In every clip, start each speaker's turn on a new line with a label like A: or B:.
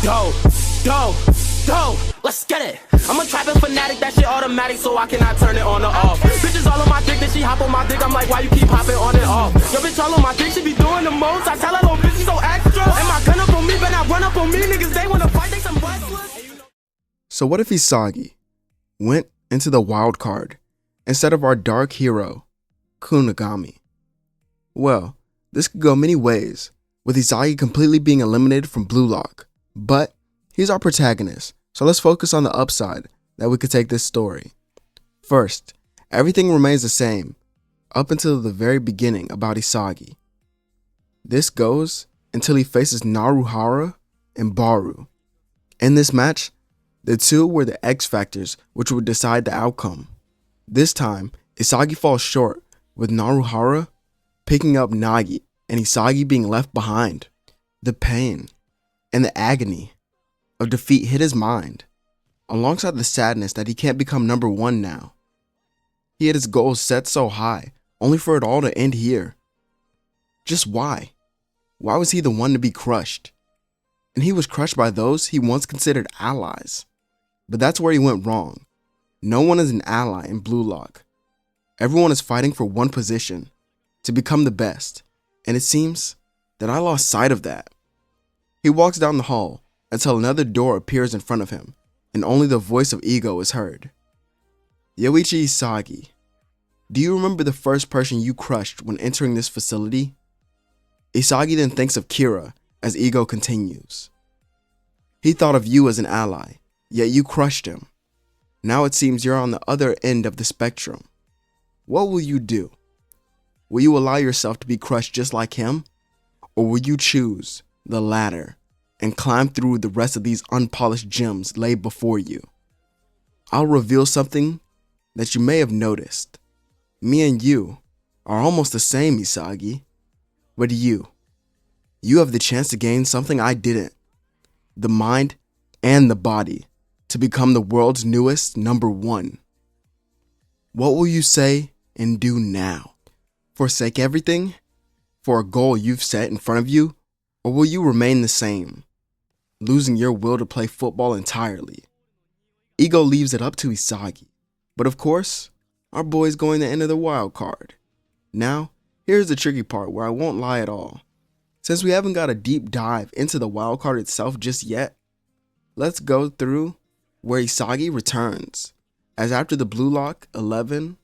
A: Go, go, go, let's get it. I'm a trapping fanatic, that shit automatic, so I cannot turn it on or off. Bitches all on my dick, then she hop on my dick, I'm like, why you keep hopping on and off? Your bitch all on my dick, she be doing the most, I tell her, little bitch, you so extra. And my gun up on me, but not run up on me, niggas, they wanna fight, they some wrestlers.
B: So what if Isagi went into the wild card instead of our dark hero, Kunigami? Well, this could go many ways, with Isagi completely being eliminated from Blue Lock, but he's our protagonist, so let's focus on the upside that we could take this story. First, everything remains the same up until the very beginning about Isagi. This goes until he faces Naruhara and Baru. In this match, the two were the X factors which would decide the outcome. This time, Isagi falls short, with Naruhara picking up Nagi and Isagi being left behind. The pain and the agony of defeat hit his mind, alongside the sadness that he can't become number one now. He had his goals set so high, only for it all to end here. Just why? Why was he the one to be crushed? And he was crushed by those he once considered allies. But that's where he went wrong. No one is an ally in Blue Lock. Everyone is fighting for one position, to become the best, and it seems that I lost sight of that. He walks down the hall until another door appears in front of him, and only the voice of ego is heard. Yoichi Isagi, do you remember the first person you crushed when entering this facility? Isagi then thinks of Kira as ego continues. He thought of you as an ally, yet you crushed him. Now it seems you're on the other end of the spectrum. What will you do? Will you allow yourself to be crushed just like him? Or will you choose the latter and climb through the rest of these unpolished gems laid before you? I'll reveal something that you may have noticed. Me and you are almost the same, Isagi. But you have the chance to gain something I didn't. The mind and the body to become the world's newest number one. What will you say and do now? Forsake everything for a goal you've set in front of you, or will you remain the same, losing your will to play football entirely? Ego leaves it up to Isagi, but of course, our boy's going to enter the wild card. Now, here's the tricky part where I won't lie at all. Since we haven't got a deep dive into the wild card itself just yet, let's go through where Isagi returns, as after the Blue Lock 11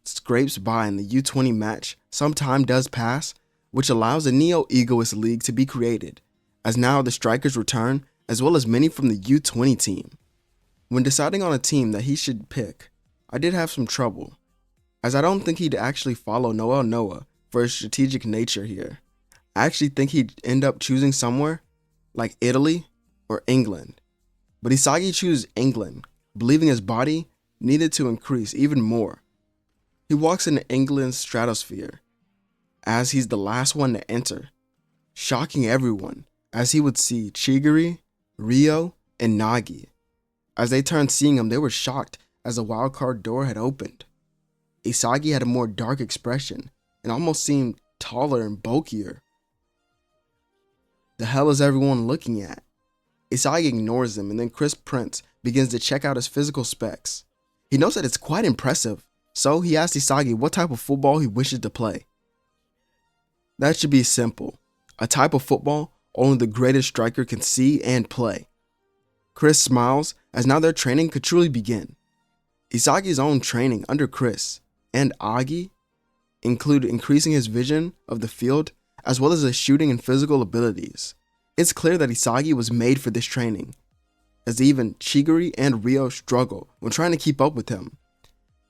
B: scrapes by in the U20 match, some time does pass, which allows a Neo-Egoist League to be created, as now the strikers return, as well as many from the U20 team. When deciding on a team that he should pick, I did have some trouble, as I don't think he'd actually follow Noah for his strategic nature here. I actually think he'd end up choosing somewhere like Italy or England. But Isagi chose England, believing his body needed to increase even more. He walks into England's stratosphere, as he's the last one to enter, shocking everyone as he would see Chigiri, Ryo, and Nagi. As they turned seeing him, they were shocked as the wildcard door had opened. Isagi had a more dark expression and almost seemed taller and bulkier. The hell is everyone looking at? Isagi ignores him, and then Chris Prince begins to check out his physical specs. He knows that it's quite impressive, so he asks Isagi what type of football he wishes to play. That should be simple, a type of football only the greatest striker can see and play. Chris smiles, as now their training could truly begin. Isagi's own training under Chris and Agi include increasing his vision of the field as well as his shooting and physical abilities. It's clear that Isagi was made for this training, as even Chigiri and Ryo struggle when trying to keep up with him.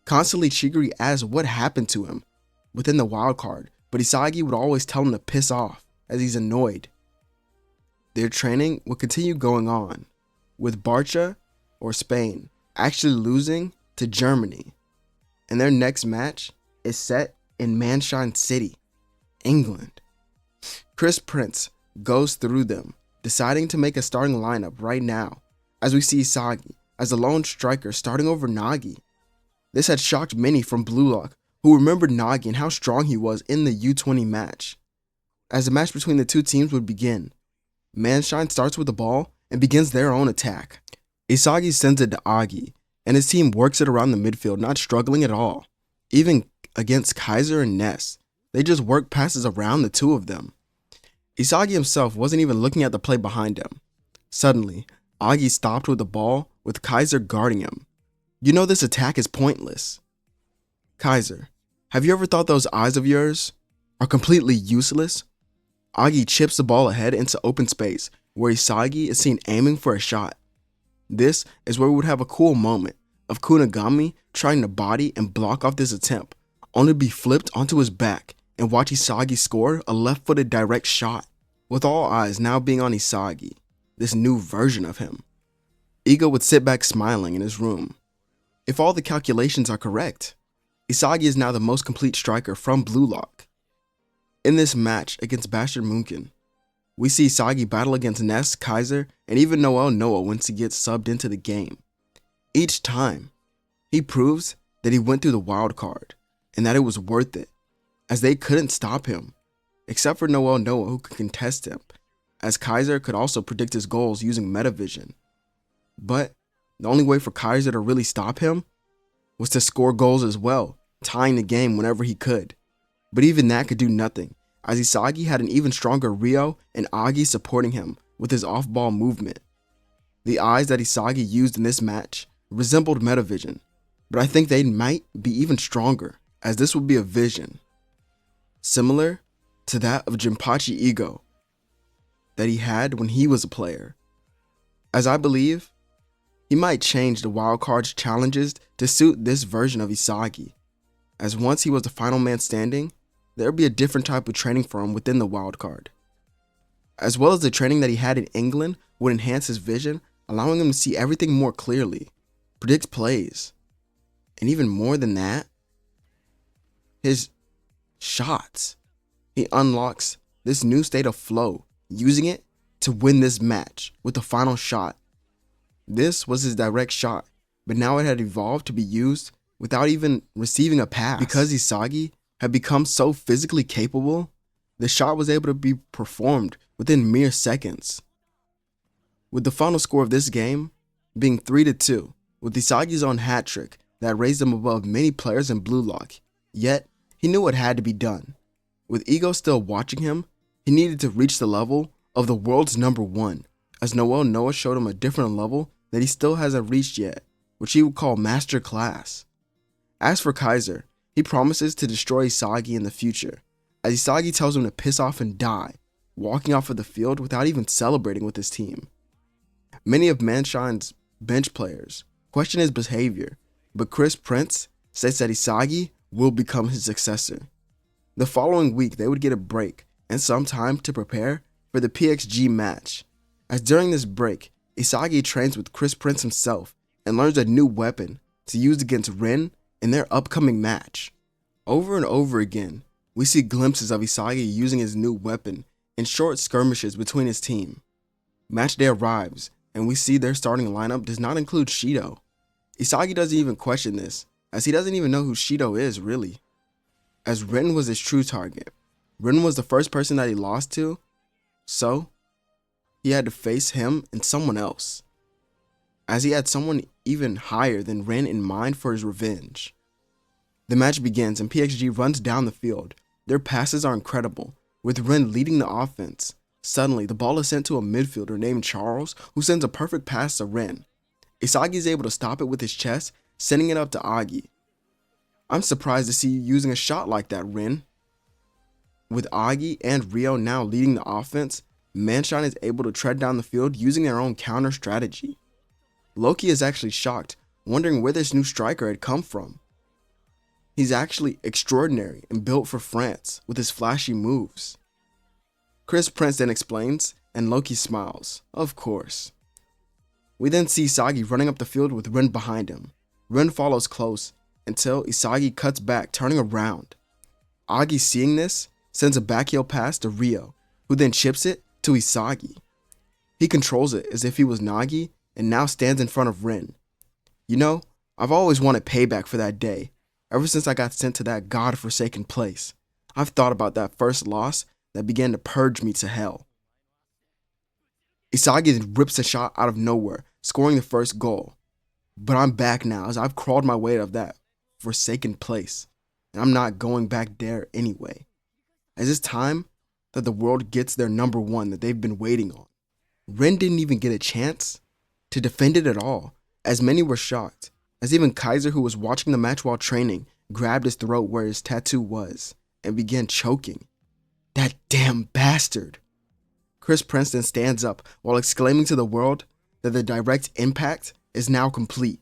B: Constantly, Chigiri asks what happened to him within the wild card, but Isagi would always tell him to piss off as he's annoyed. Their training would continue going on, with Barca, or Spain, actually losing to Germany, and their next match is set in Manshine City, England. Chris Prince goes through them, deciding to make a starting lineup right now, as we see Isagi as the lone striker starting over Nagi. This had shocked many from Blue Lock, who remembered Nagi and how strong he was in the U20 match. As the match between the two teams would begin, Manshine starts with the ball and begins their own attack. Isagi sends it to Agi, and his team works it around the midfield, not struggling at all. Even against Kaiser and Ness, they just work passes around the two of them. Isagi himself wasn't even looking at the play behind him. Suddenly, Agi stopped with the ball, with Kaiser guarding him. You know this attack is pointless. Kaiser, have you ever thought those eyes of yours are completely useless? Agi chips the ball ahead into open space, where Isagi is seen aiming for a shot. This is where we would have a cool moment of Kunigami trying to body and block off this attempt, only to be flipped onto his back and watch Isagi score a left-footed direct shot, with all eyes now being on Isagi, this new version of him. Ego would sit back smiling in his room. If all the calculations are correct, Isagi is now the most complete striker from Blue Lock. In this match against Bastard Munkin, we see Isagi battle against Ness, Kaiser, and even Noel Noah once he gets subbed into the game. Each time, he proves that he went through the wild card and that it was worth it, as they couldn't stop him, except for Noel Noah who could contest him, as Kaiser could also predict his goals using metavision. But the only way for Kaiser to really stop him was to score goals as well, tying the game whenever he could. But even that could do nothing, as Isagi had an even stronger Ryo and Agi supporting him with his off-ball movement. The eyes that Isagi used in this match resembled metavision, but I think they might be even stronger, as this would be a vision similar to that of Jinpachi Ego that he had when he was a player. As I believe, he might change the wildcard's challenges to suit this version of Isagi, as once he was the final man standing, there would be a different type of training for him within the wildcard. As well as the training that he had in England would enhance his vision, allowing him to see everything more clearly, predict plays, and even more than that, his shots. He unlocks this new state of flow, using it to win this match with the final shot. This was his direct shot, but now it had evolved to be used without even receiving a pass. Because Isagi had become so physically capable, the shot was able to be performed within mere seconds. With the final score of this game being 3-2, with Isagi's own hat trick that raised him above many players in Blue Lock, yet he knew what had to be done. With Ego still watching him, he needed to reach the level of the world's #1, as Noel Noah showed him a different level that he still hasn't reached yet, which he would call Master Class. As for Kaiser, he promises to destroy Isagi in the future, as Isagi tells him to piss off and die, walking off of the field without even celebrating with his team. Many of Manshine's bench players question his behavior, but Chris Prince states that Isagi will become his successor. The following week, they would get a break and some time to prepare for the PXG match, as during this break, Isagi trains with Chris Prince himself and learns a new weapon to use against Rin in their upcoming match. Over and over again, we see glimpses of Isagi using his new weapon in short skirmishes between his team. Match day arrives, and we see their starting lineup does not include Shido. Isagi doesn't even question this, as he doesn't even know who Shido is really, as Rin was his true target. Rin was the first person that he lost to, so he had to face him and someone else, as he had someone even higher than Rin in mind for his revenge. The match begins and PXG runs down the field. Their passes are incredible, with Rin leading the offense. Suddenly, the ball is sent to a midfielder named Charles, who sends a perfect pass to Rin. Isagi is able to stop it with his chest, sending it up to Agi. I'm surprised to see you using a shot like that, Rin. With Agi and Ryo now leading the offense, Manshine is able to tread down the field using their own counter strategy. Loki is actually shocked, wondering where this new striker had come from. He's actually extraordinary and built for France with his flashy moves. Chris Prince then explains, and Loki smiles. Of course. We then see Isagi running up the field with Rin behind him. Rin follows close until Isagi cuts back, turning around. Agi, seeing this, sends a backheel pass to Ryo, who then chips it to Isagi. He controls it as if he was Nagi and now stands in front of Rin. You know, I've always wanted payback for that day. Ever since I got sent to that god-forsaken place, I've thought about that first loss that began to purge me to hell. Isagi then rips a shot out of nowhere, scoring the first goal. But I'm back now, as I've crawled my way out of that forsaken place, and I'm not going back there anyway. As it's time that the world gets their number one that they've been waiting on. Ren didn't even get a chance to defend it at all, as many were shocked, as even Kaiser, who was watching the match while training, grabbed his throat where his tattoo was and began choking. That damn bastard! Chris Princeton stands up while exclaiming to the world that the direct impact is now complete.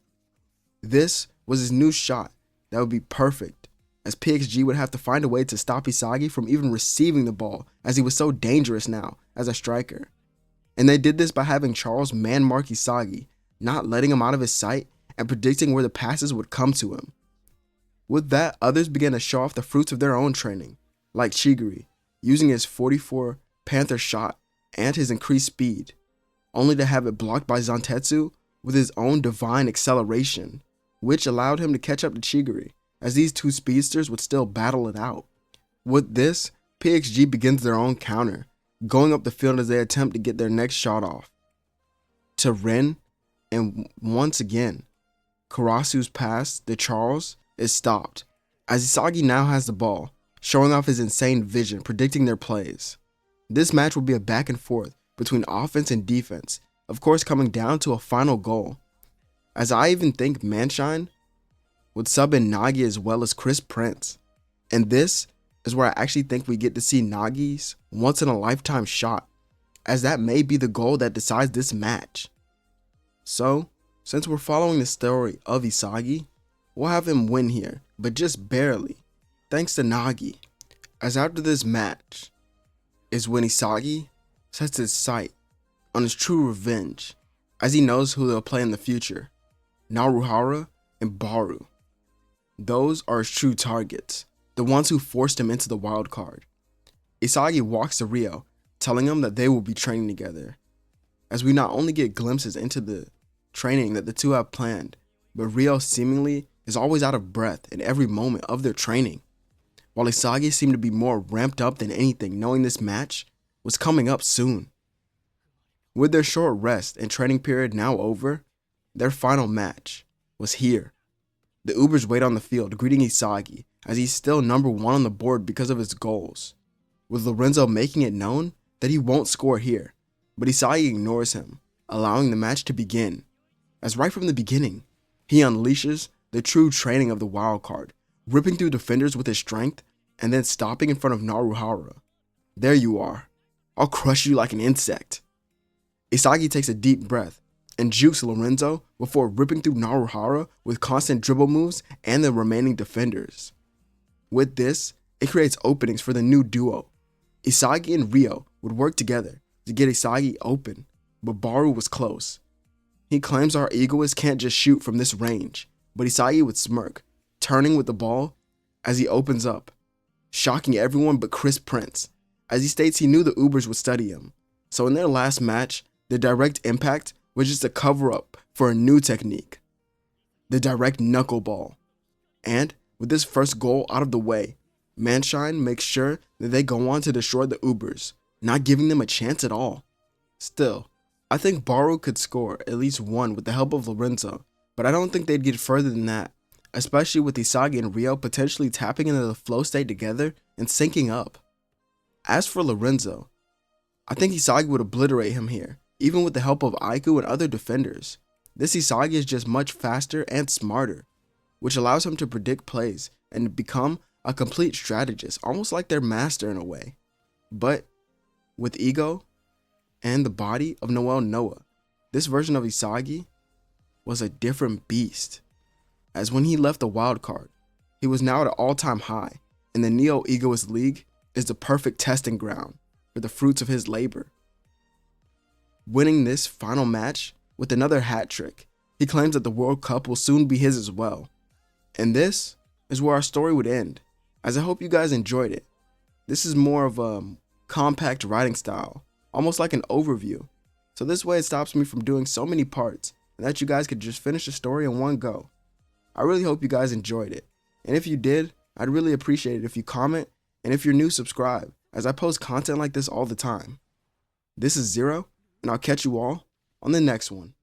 B: This was his new shot that would be perfect, as PXG would have to find a way to stop Isagi from even receiving the ball, as he was so dangerous now as a striker. And they did this by having Charles man-mark Isagi, not letting him out of his sight and predicting where the passes would come to him. With that, others began to show off the fruits of their own training, like Chigiri, using his 44 Panther shot and his increased speed, only to have it blocked by Zantetsu with his own divine acceleration, which allowed him to catch up to Chigiri, as these two speedsters would still battle it out. With this, PXG begins their own counter, going up the field as they attempt to get their next shot off. To Ren, and once again, Karasu's pass to Charles is stopped, as Isagi now has the ball, showing off his insane vision, predicting their plays. This match will be a back and forth between offense and defense, of course coming down to a final goal, as I even think Manshine would sub in Nagi as well as Chris Prince. And this is where I actually think we get to see Nagi's once in a lifetime shot, as that may be the goal that decides this match. So, since we're following the story of Isagi, we'll have him win here, but just barely, thanks to Nagi, as after this match is when Isagi sets his sight on his true revenge, as he knows who they'll play in the future, Naruhara and Baru. Those are his true targets, the ones who forced him into the wild card. Isagi walks to Ryo, telling him that they will be training together, as we not only get glimpses into the training that the two have planned, but Ryo seemingly is always out of breath in every moment of their training, while Isagi seemed to be more ramped up than anything, knowing this match was coming up soon. With their short rest and training period now over, their final match was here. The Ubers wait on the field, greeting Isagi, as he's still number one on the board because of his goals, with Lorenzo making it known that he won't score here, but Isagi ignores him, allowing the match to begin, as right from the beginning, he unleashes the true training of the wild card, ripping through defenders with his strength and then stopping in front of Naruhara. There you are. I'll crush you like an insect. Isagi takes a deep breath and jukes Lorenzo before ripping through Naruhara with constant dribble moves and the remaining defenders. With this, it creates openings for the new duo. Isagi and Ryo would work together to get Isagi open, but Baru was close. He claims our egoists can't just shoot from this range, but Isagi would smirk, turning with the ball as he opens up, shocking everyone but Chris Prince, as he states he knew the Ubers would study him. So in their last match, the direct impact was just a cover-up for a new technique, the direct knuckleball. And with this first goal out of the way, Manshine makes sure that they go on to destroy the Ubers, not giving them a chance at all. Still, I think Baru could score at least one with the help of Lorenzo, but I don't think they'd get further than that, especially with Isagi and Ryo potentially tapping into the flow state together and syncing up. As for Lorenzo, I think Isagi would obliterate him here, even with the help of Aiku and other defenders. This Isagi is just much faster and smarter, which allows him to predict plays and become a complete strategist, almost like their master in a way. But with ego and the body of Noel Noah, this version of Isagi was a different beast, as when he left the wild card, he was now at an all-time high, and the Neo Egoist League is the perfect testing ground for the fruits of his labor. Winning this final match with another hat trick, he claims that the World Cup will soon be his as well. And this is where our story would end, as I hope you guys enjoyed it. This is more of a compact writing style, almost like an overview. So this way it stops me from doing so many parts, and that you guys could just finish the story in one go. I really hope you guys enjoyed it. And if you did, I'd really appreciate it if you comment, and if you're new, subscribe, as I post content like this all the time. This is Zero, and I'll catch you all on the next one.